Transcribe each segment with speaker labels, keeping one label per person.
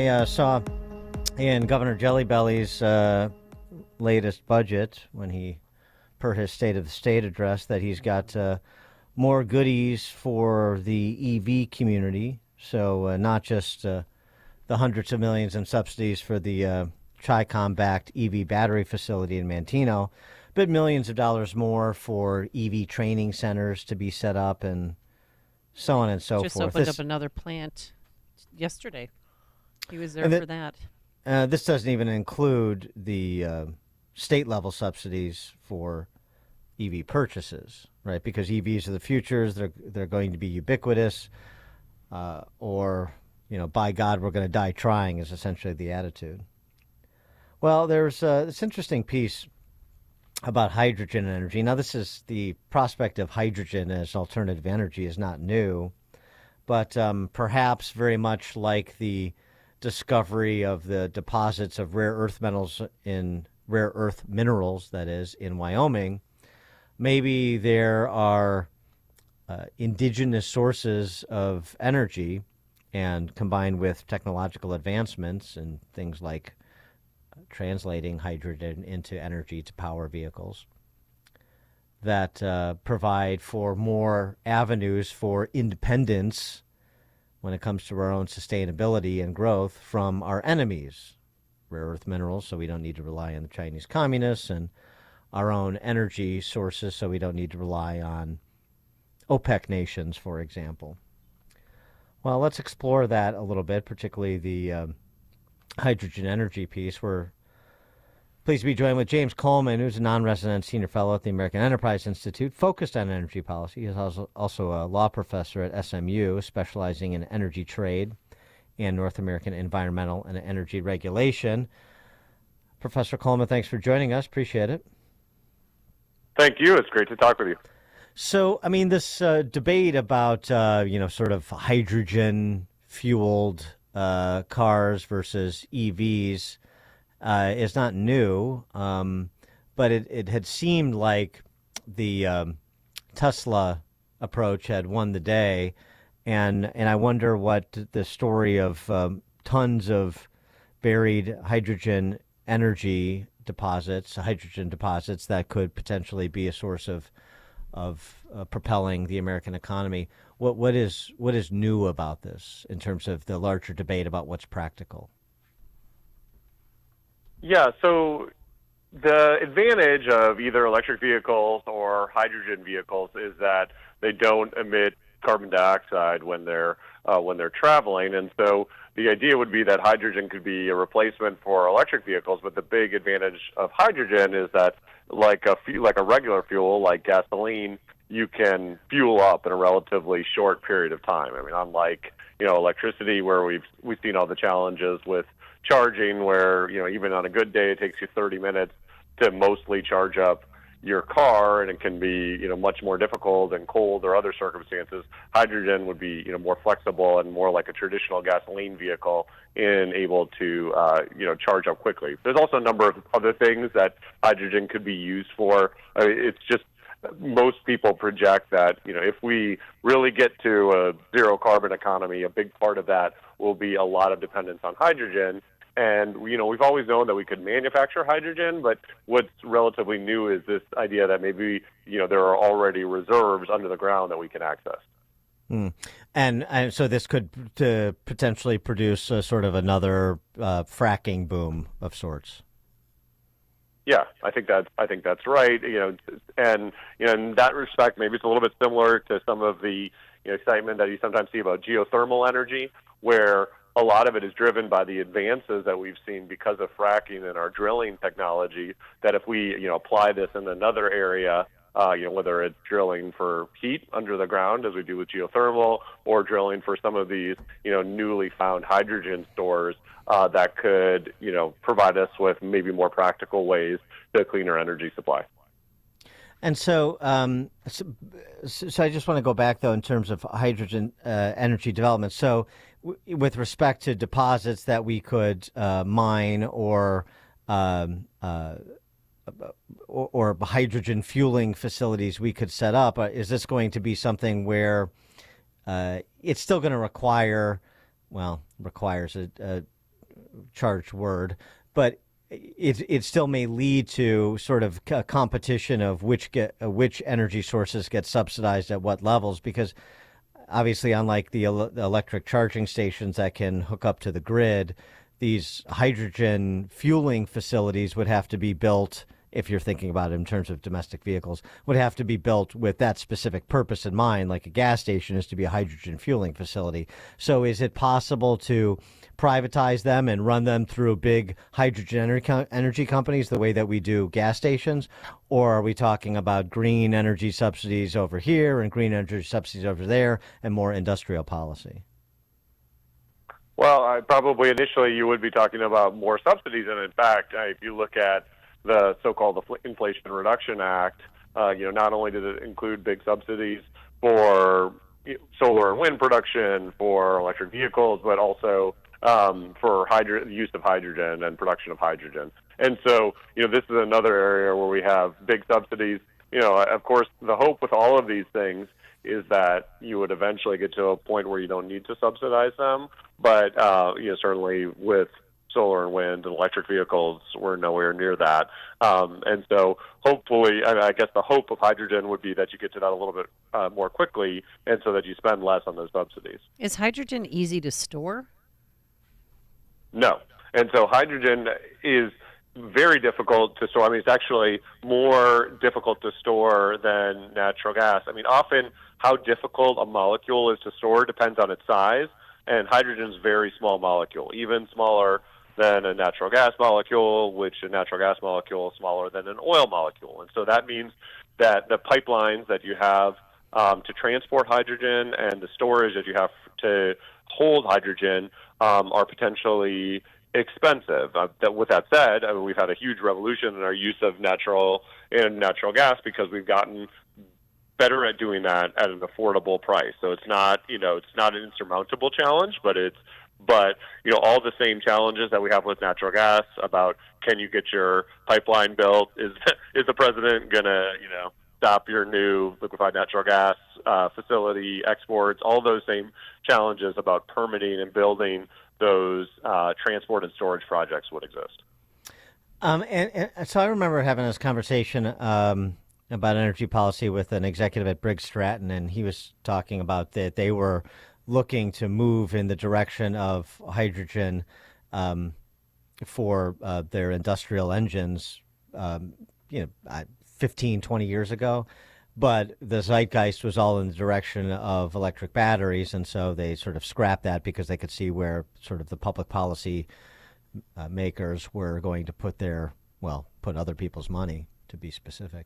Speaker 1: I saw in Governor Jellybelly's latest budget, when he, per his State of the State address, that he's got more goodies for the EV community. So not just the hundreds of millions in subsidies for the Chi-Com-backed EV battery facility in Manteno, but millions of dollars more for EV training centers to be set up and so on and so
Speaker 2: Just
Speaker 1: forth.
Speaker 2: opened up another plant yesterday. He was there for that.
Speaker 1: This doesn't even include the state level subsidies for EV purchases, right? Because EVs are the futures; they're going to be ubiquitous, or by God, we're going to die trying is essentially the attitude. Well, there's this interesting piece about hydrogen energy. Now, this is the prospect of hydrogen as alternative energy is not new, but perhaps very much like the discovery of the deposits of rare earth minerals, that is, in Wyoming, maybe there are indigenous sources of energy, and combined with technological advancements and things like translating hydrogen into energy to power vehicles, that provide for more avenues for independence when it comes to our own sustainability and growth from our enemies, rare earth minerals, so we don't need to rely on the Chinese communists, and our own energy sources, so we don't need to rely on OPEC nations, for example. Well, let's explore that a little bit, particularly the hydrogen energy piece. We're pleased to be joined with James Coleman, who's a non-resident senior fellow at the American Enterprise Institute, focused on energy policy. He's also a law professor at SMU, specializing in energy trade and North American environmental and energy regulation. Professor Coleman, thanks for joining us. Appreciate it.
Speaker 3: Thank you. It's great to talk with you.
Speaker 1: So, I mean, this debate about, sort of hydrogen-fueled cars versus EVs is not new, but it had seemed like the Tesla approach had won the day, and I wonder what the story of tons of buried hydrogen energy deposits, hydrogen deposits that could potentially be a source of propelling the American economy. What is new about this in terms of the larger debate about what's practical?
Speaker 3: Yeah, so the advantage of either electric vehicles or hydrogen vehicles is that they don't emit carbon dioxide when they're traveling, and so the idea would be that hydrogen could be a replacement for electric vehicles. But the big advantage of hydrogen is that, like a regular fuel, like gasoline, you can fuel up in a relatively short period of time. I mean, unlike electricity, where we've seen all the challenges with charging, where even on a good day it takes you 30 minutes to mostly charge up your car, and it can be much more difficult in cold or other circumstances. Hydrogen would be more flexible and more like a traditional gasoline vehicle, and able to charge up quickly. There's also a number of other things that hydrogen could be used for. I mean, it's just most people project that if we really get to a zero carbon economy, a big part of that will be a lot of dependence on hydrogen. And we've always known that we could manufacture hydrogen, but what's relatively new is this idea that maybe there are already reserves under the ground that we can access.
Speaker 1: And so this could potentially produce a sort of another fracking boom of sorts.
Speaker 3: Yeah, I think that's right. And in that respect, maybe it's a little bit similar to some of the excitement that you sometimes see about geothermal energy, where a lot of it is driven by the advances that we've seen because of fracking and our drilling technology, that if we apply this in another area, whether it's drilling for heat under the ground, as we do with geothermal, or drilling for some of these newly found hydrogen stores, that could provide us with maybe more practical ways to cleaner energy supply.
Speaker 1: And so I just want to go back, though, in terms of hydrogen energy development. So with respect to deposits that we could mine or hydrogen fueling facilities we could set up, is this going to be something where it's still going to requires charged word, but it still may lead to sort of a competition of which energy sources get subsidized at what levels, because obviously, unlike the electric charging stations that can hook up to the grid, these hydrogen fueling facilities would have to be built, if you're thinking about it in terms of domestic vehicles, would have to be built with that specific purpose in mind, like a gas station is to be a hydrogen fueling facility. So is it possible to privatize them and run them through big hydrogen energy companies the way that we do gas stations? Or are we talking about green energy subsidies over here and green energy subsidies over there and more industrial policy?
Speaker 3: Well, probably initially you would be talking about more subsidies, and in fact, if you look at the so-called Inflation Reduction Act, not only did it include big subsidies for solar and wind production, for electric vehicles, but also for the use of hydrogen and production of hydrogen. And so, this is another area where we have big subsidies. Of course, the hope with all of these things is that you would eventually get to a point where you don't need to subsidize them. But, certainly with solar and wind and electric vehicles, we're nowhere near that. And so hopefully, I guess the hope of hydrogen would be that you get to that a little bit more quickly, and so that you spend less on those subsidies.
Speaker 2: Is hydrogen easy to store?
Speaker 3: No. And so hydrogen is very difficult to store. I mean, it's actually more difficult to store than natural gas. I mean, often how difficult a molecule is to store depends on its size, and hydrogen is a very small molecule, even smaller than a natural gas molecule, which a natural gas molecule is smaller than an oil molecule. And so that means that the pipelines that you have to transport hydrogen and the storage that you have to hold hydrogen are potentially expensive. With that said, we've had a huge revolution in our use of natural gas because we've gotten better at doing that at an affordable price. So it's not an insurmountable challenge, but all the same challenges that we have with natural gas about can you get your pipeline built? Is the president gonna stop your new liquefied natural gas facility exports? All those same challenges about permitting and building those transport and storage projects would exist.
Speaker 1: And so I remember having this conversation about energy policy with an executive at Briggs Stratton, and he was talking about that they were looking to move in the direction of hydrogen for their industrial engines, 15, 20 years ago. But the zeitgeist was all in the direction of electric batteries, and so they sort of scrapped that because they could see where sort of the public policy makers were going to put other people's money, to be specific.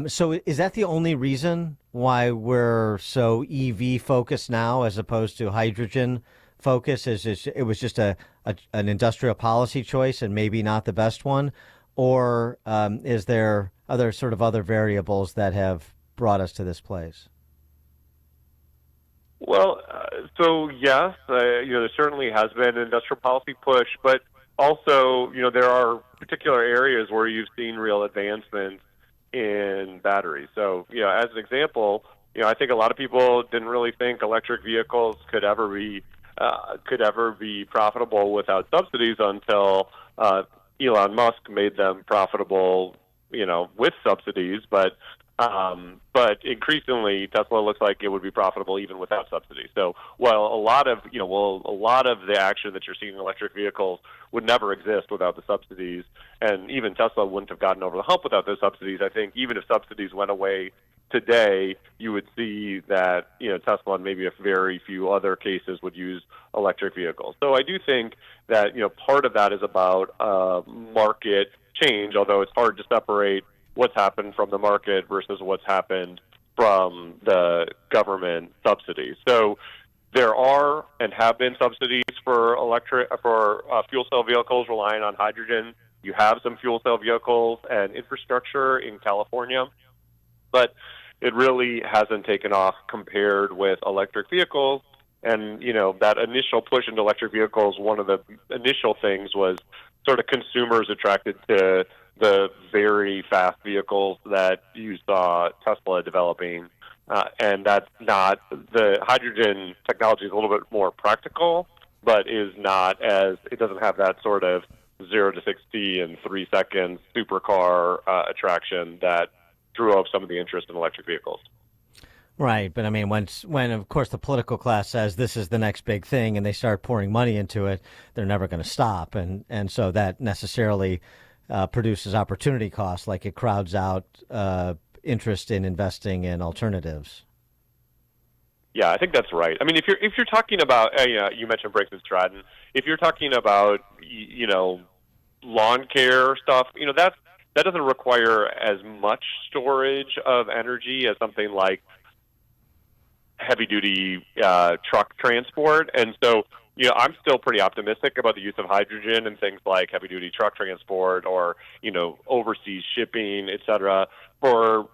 Speaker 1: So is that the only reason why we're so EV focused now as opposed to hydrogen focused? It was just an industrial policy choice and maybe not the best one? Or is there other variables that have brought us to this place?
Speaker 3: Well, so yes, there certainly has been an industrial policy push, but also, there are particular areas where you've seen real advancements in batteries. So, as an example, I think a lot of people didn't really think electric vehicles could ever be profitable without subsidies until Elon Musk made them profitable, with subsidies. But increasingly, Tesla looks like it would be profitable even without subsidies. So while a lot of the action that you're seeing in electric vehicles would never exist without the subsidies, and even Tesla wouldn't have gotten over the hump without those subsidies. I think even if subsidies went away today, you would see that Tesla and maybe a very few other cases would use electric vehicles. So I do think that part of that is about market change, although it's hard to separate what's happened from the market versus what's happened from the government subsidies. So there are and have been subsidies for fuel cell vehicles relying on hydrogen. You have some fuel cell vehicles and infrastructure in California, but it really hasn't taken off compared with electric vehicles. And, that initial push into electric vehicles, one of the initial things was sort of consumers attracted to the very fast vehicles that you saw Tesla developing. And that's not, the hydrogen technology is a little bit more practical but it doesn't have that sort of 0 to 60 in 3 seconds supercar attraction that drew up some of the interest in electric vehicles.
Speaker 1: Right, but I mean, when of course the political class says this is the next big thing, and they start pouring money into it, they're never going to stop, and so that necessarily produces opportunity costs, like it crowds out interest in investing in alternatives.
Speaker 3: Yeah, I think that's right. I mean, if you're talking about, you mentioned Briggs and Stratton. If you're talking about, lawn care stuff, that doesn't require as much storage of energy as something like heavy-duty truck transport. And so, I'm still pretty optimistic about the use of hydrogen in things like heavy-duty truck transport or, overseas shipping, et cetera. For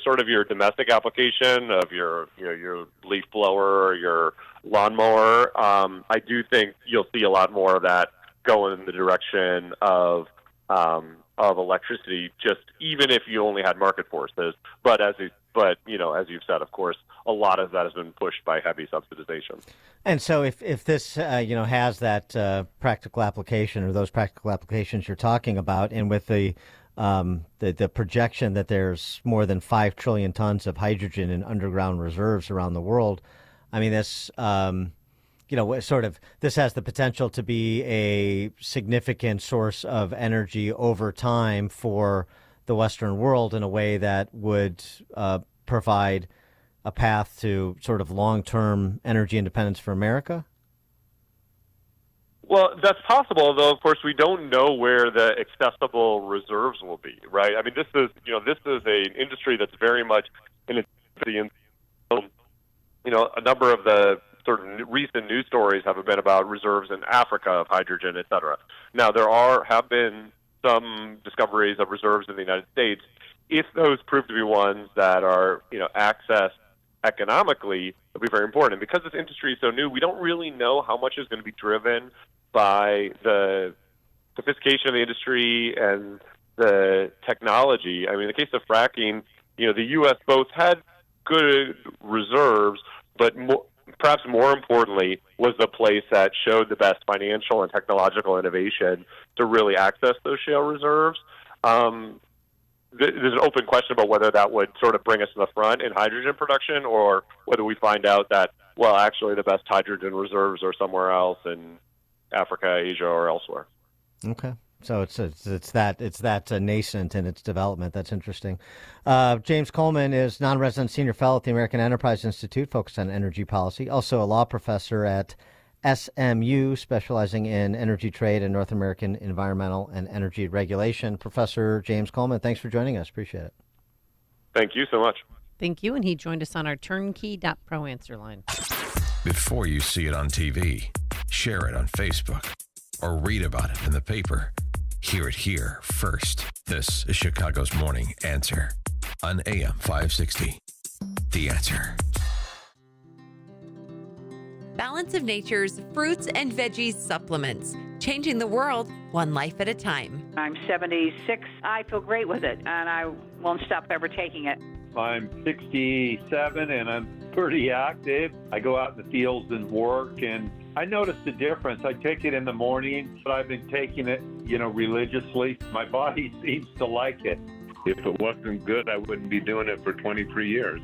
Speaker 3: sort of your domestic application of your leaf blower or your lawnmower, I do think you'll see a lot more of that go in the direction of electricity, just even if you only had market forces. But as you've said, of course, a lot of that has been pushed by heavy subsidization.
Speaker 1: And so, if this has that practical application or those practical applications you're talking about, and with the projection that there's more than 5 trillion tons of hydrogen in underground reserves around the world, I mean, this this has the potential to be a significant source of energy over time for the Western world in a way that would provide a path to sort of long-term energy independence for America?
Speaker 3: Well, that's possible, though. Of course, we don't know where the accessible reserves will be, right? I mean, this is an industry that's very much in its infancy, and a number of the sort of recent news stories have been about reserves in Africa of hydrogen, et cetera. Now, have been some discoveries of reserves in the United States. If those prove to be ones that are, accessed economically, it'll be very important. And because this industry is so new, we don't really know how much is going to be driven by the sophistication of the industry and the technology. I mean, in the case of fracking, the U.S. both had good reserves, but perhaps more importantly was the place that showed the best financial and technological innovation to really access those shale reserves. There's an open question about whether that would sort of bring us to the front in hydrogen production, or whether we find out that, well, actually the best hydrogen reserves are somewhere else in Africa, Asia, or elsewhere.
Speaker 1: Okay. So it's that nascent in its development. That's interesting. James Coleman is non-resident senior fellow at the American Enterprise Institute, focused on energy policy. Also a law professor at SMU, specializing in energy trade and North American environmental and energy regulation. Professor James Coleman, thanks for joining us. Appreciate it.
Speaker 3: Thank you so much.
Speaker 2: Thank you. And he joined us on our turnkey.pro answer line.
Speaker 4: Before you see it on TV, share it on Facebook, or read about it in the paper. Hear it here first. This is Chicago's Morning Answer on AM 560. The Answer.
Speaker 5: Balance of Nature's fruits and veggies supplements, changing the world one life at a time.
Speaker 6: I'm 76. I feel great with it, and I won't stop ever taking it.
Speaker 7: I'm 67, and I'm pretty active. I go out in the fields and work, and I noticed the difference. I take it in the morning, but I've been taking it, religiously. My body seems to like it.
Speaker 8: If it wasn't good, I wouldn't be doing it for 23 years.